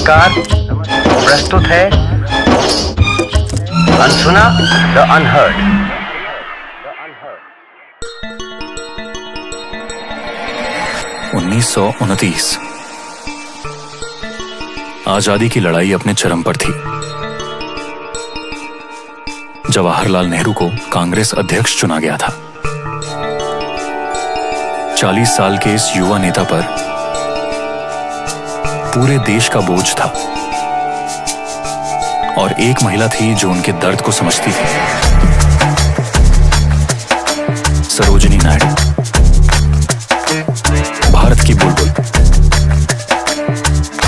नमस्कार, प्रस्तुत है अनसुना द अनहर्ड। 1929 आजादी की लड़ाई अपने चरम पर थी। जवाहरलाल नेहरू को कांग्रेस अध्यक्ष चुना गया था। 40 साल के इस युवा नेता पर पूरे देश का बोझ था और एक महिला थी जो उनके दर्द को समझती थी, सरोजिनी नायडू, भारत की बुलबुल,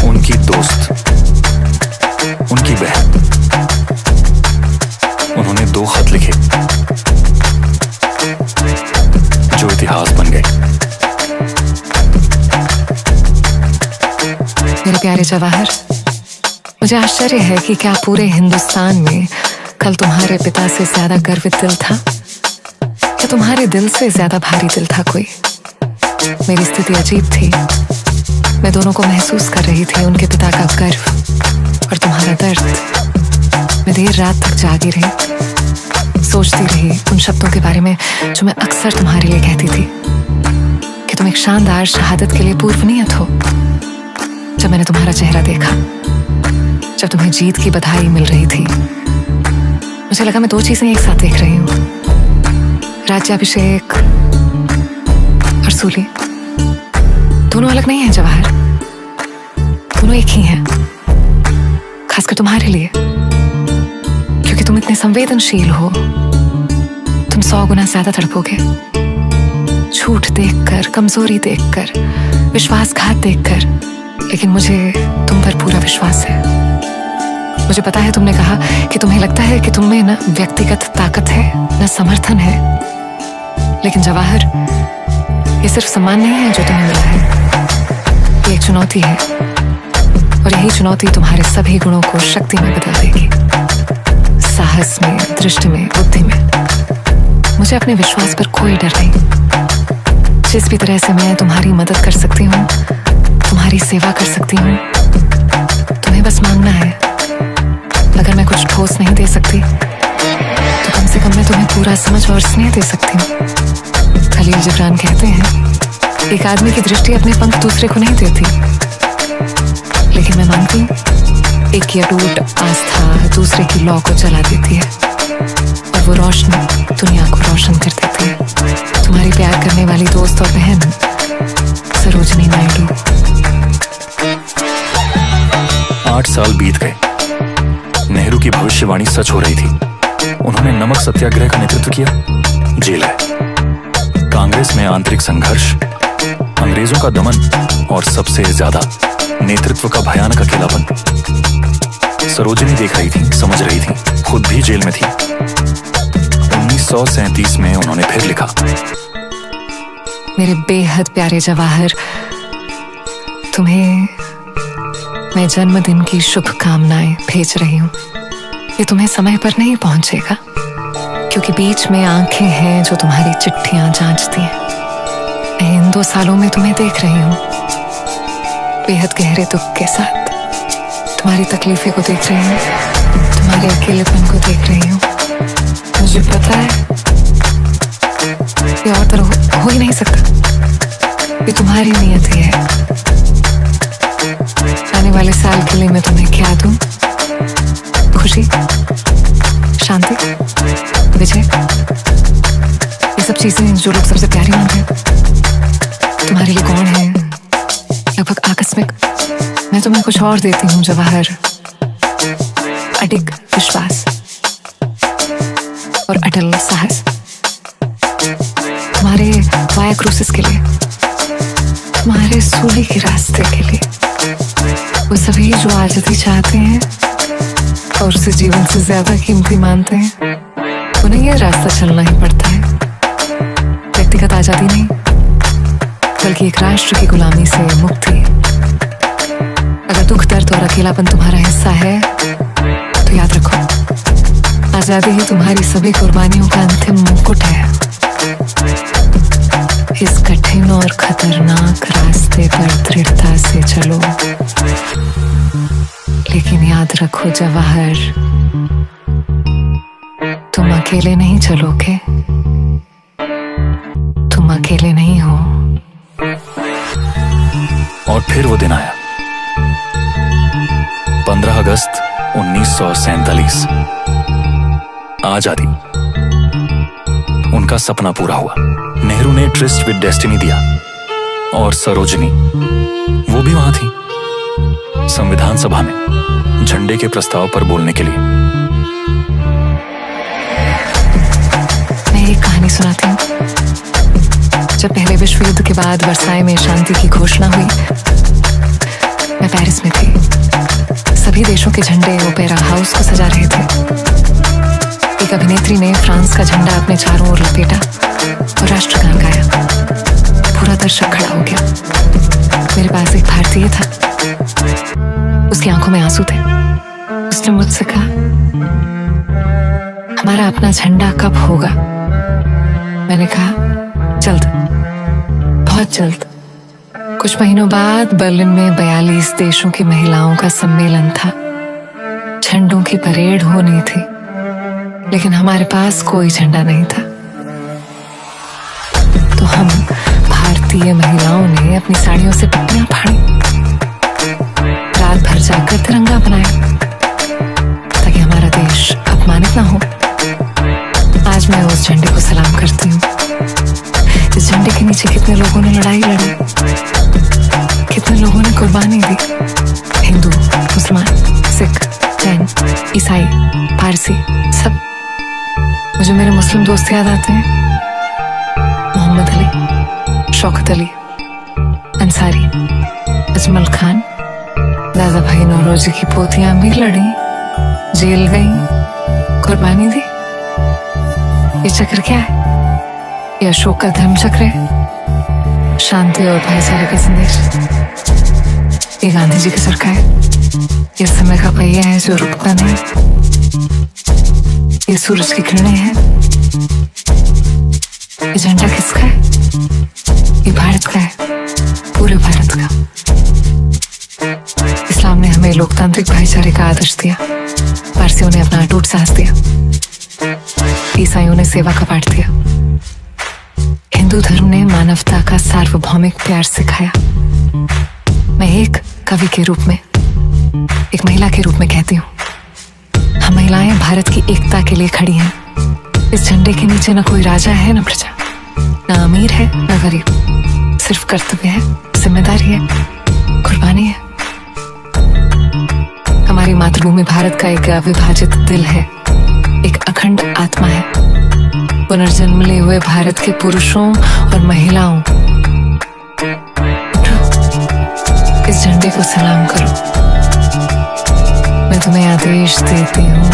उनकी दोस्त, उनकी बहन। उन्होंने 2 खत लिखे जो इतिहास बन गए। मेरे प्यारे जवाहर, मुझे आश्चर्य है कि क्या पूरे हिंदुस्तान में कल तुम्हारे पिता से ज्यादा गर्वित दिल था या तुम्हारे दिल से ज्यादा भारी दिल था कोई। मेरी स्थिति अजीब थी। मैं दोनों को महसूस कर रही थी, उनके पिता का गर्व और तुम्हारा दर्द। मैं देर रात तक जागी रही, सोचती रही उन शब्दों के बारे में जो मैं अक्सर तुम्हारे लिए कहती थी कि तुम एक शानदार शहादत के लिए पूर्वनियत हो। जब मैंने तुम्हारा चेहरा देखा, जब तुम्हें जीत की बधाई मिल रही थी, मुझे लगा मैं 2 चीजें एक साथ देख रही हूँ, राज्याभिषेक और सूली। दोनों अलग नहीं हैं जवाहर, दोनों एक ही हैं, खासकर तुम्हारे लिए, क्योंकि तुम इतने संवेदनशील हो। तुम 100 गुना ज्यादा तड़पोगे झूठ देखकर, कमजोरी देखकर, विश्वासघात देखकर, लेकिन मुझे तुम पर पूरा विश्वास है। मुझे पता है तुमने कहा कि तुम्हें लगता है कि तुम में न व्यक्तिगत ताकत है न समर्थन है, लेकिन जवाहर, ये सिर्फ सम्मान नहीं है जो तुम्हें मिला है, ये एक चुनौती है और यही चुनौती तुम्हारे सभी गुणों को शक्ति में बदल देगी, साहस में, दृष्टि में, बुद्धि में। मुझे अपने विश्वास पर कोई डर नहीं। जिस भी तरह से मैं तुम्हारी मदद कर सकती हूँ, तुम्हारी सेवा कर सकती हूँ, तुम्हें बस मांगना है। अगर मैं कुछ ठोस नहीं दे सकती तो कम से कम मैं तुम्हें पूरा समझ और स्नेह दे सकती हूँ। खलील जिब्रान कहते हैं, एक आदमी की दृष्टि अपने पंख दूसरे को नहीं देती, लेकिन मैं मानती हूँ एक की अटूट आस्था दूसरे की लौ को जला देती है और वो रोशनी दुनिया को रोशन कर देती है। तुम्हारी प्यार करने वाली दोस्त और बहन सरोजिनी नायडू। 8 साल बीत गए। नेहरू की भविष्यवाणी सच हो रही थी। उन्होंने नमक सत्याग्रह का नेतृत्व किया, जेल है। कांग्रेस में आंतरिक संघर्ष, अंग्रेजों का दमन और सबसे ज्यादा नेतृत्व का भयानक अकेलापन। सरोजिनी देख रही थी, समझ रही थी, खुद भी जेल में थी। 1937 में उन्होंने फिर लिखा, मेरे बेहद प्यारे जवाहर, तुम्हें मैं जन्मदिन की शुभकामनाएं भेज रही हूँ। ये तुम्हें समय पर नहीं पहुंचेगा, क्योंकि बीच में आंखें हैं जो तुम्हारी चिट्ठियां जांचती हैं। मैं इन 2 सालों में तुम्हें देख रही हूँ, बेहद गहरे दुख के साथ तुम्हारी तकलीफें को देख रही हूँ, तुम्हारे अकेलेपन को देख रही हूँ। मुझे पता है ये और तरह हो ही नहीं सकता, ये तुम्हारी नियत ही है। आने वाले साल के लिए मैं तुम्हें क्या दूं? खुशी, शांति, विजय, ये सब चीजें जो लोग सबसे प्यारी मानते हैं, तुम्हारे लिए कौन है? लगभग आकस्मिक। मैं तुम्हें कुछ और देती हूँ जवाहर, अडिग विश्वास और अटल साहस। तुम्हारे वाया क्रूसिस के लिए, तुम्हारे सूली के रास्ते के लिए, वो सभी जो आजादी चाहते हैं और उसे जीवन से ज्यादा कीमती मानते हैं, उन्हें यह रास्ता चलना ही पड़ता है। व्यक्तिगत आजादी नहीं, बल्कि एक राष्ट्र की गुलामी से मुक्ति। अगर दुख, दर्द और अकेलापन तुम्हारा हिस्सा है तो याद रखो, आजादी ही तुम्हारी सभी कुर्बानियों का अंतिम मुकुट है। इस कठिन और खतरनाक रास्ते पर दृढ़ता से चलो। रखो जवाहर, तुम अकेले नहीं चलोगे, तुम अकेले नहीं हो। और फिर वो दिन आया, 15 अगस्त 1947। आजादी, उनका सपना पूरा हुआ। नेहरू ने ट्रिस्ट विद डेस्टिनी दिया और सरोजनी वो भी वहां थी, संविधान सभा में झंडे के प्रस्ताव पर बोलने के लिए। मैं एक कहानी सुनाती हूँ। जब पहले विश्व युद्ध के बाद वर्साई में शांति की घोषणा हुई, मैं पेरिस में थी। सभी देशों के झंडे ओपेरा हाउस को सजा रहे थे। एक अभिनेत्री ने फ्रांस का झंडा अपने चारों ओर लपेटा और राष्ट्रगान गाया। पूरा दर्शक खड़ा हो गया। मेरे पास एक भारतीय था, उसकी आंखों में आंसू थे। उसने मुझसे कहा, हमारा अपना झंडा कब होगा? मैंने कहा, जल्द, बहुत जल्द। कुछ महीनों बाद बर्लिन में 42 देशों की महिलाओं का सम्मेलन था। झंडों की परेड होनी थी, लेकिन हमारे पास कोई झंडा नहीं था। तो हम भारतीय महिलाओं ने अपनी साड़ियों से पट्टियां फाड़ी, रात भर जाकर तिरंगा बनाया ताकि हमारा देश अपमानित ना हो। आज मैं उस झंडे को सलाम करती हूँ। इस झंडे के नीचे कितने लोगों ने लड़ाई लड़ी, कितने लोगों ने कुर्बानी दी। हिंदू, मुसलमान, सिख, जैन, ईसाई, पारसी, सब। मुझे मेरे मुस्लिम दोस्त याद आते हैं, मोहम्मद अली, शौकत अली, अंसारी, अजमल खान। दादा भाई नौरोजी की पोतियां भी लड़ी, जेल गई, कुर्बानी दी। ये चक्र क्या है? ये अशोक का धर्म चक्र है, शांति और भाईचारे का संदेश। ये गांधी जी का चरखा है, ये समय का पहिया है जो रुकता नहीं। ये सूरज की किरणें हैं। ये झंडा किसका है? ये भारत का है, पूरे भारत का। इस्लाम ने हमें लोकतांत्रिक भाईचारे का आदर्श दिया, पारसियों ने अपना अटूट साहस दिया, ईसाइयों ने सेवा का पाठ दिया, हिंदू धर्म ने मानवता का सार्वभौमिक प्यार सिखाया। मैं एक कवि के रूप में, एक महिला के रूप में कहती हूँ, हम महिलाएं भारत की एकता के लिए खड़ी हैं। इस झंडे के नीचे न कोई राजा है न प्रजा, न अमीर है न गरीब। सिर्फ कर्तव्य है, जिम्मेदारी है, कुर्बानी है। हमारी मातृभूमि भारत का एक अविभाजित दिल है, एक अखंड आत्मा है। पुनर्जन्म लिए हुए भारत के पुरुषों और महिलाओं, इस झंडे को सलाम करो। मैं तुम्हें आदेश देती हूँ,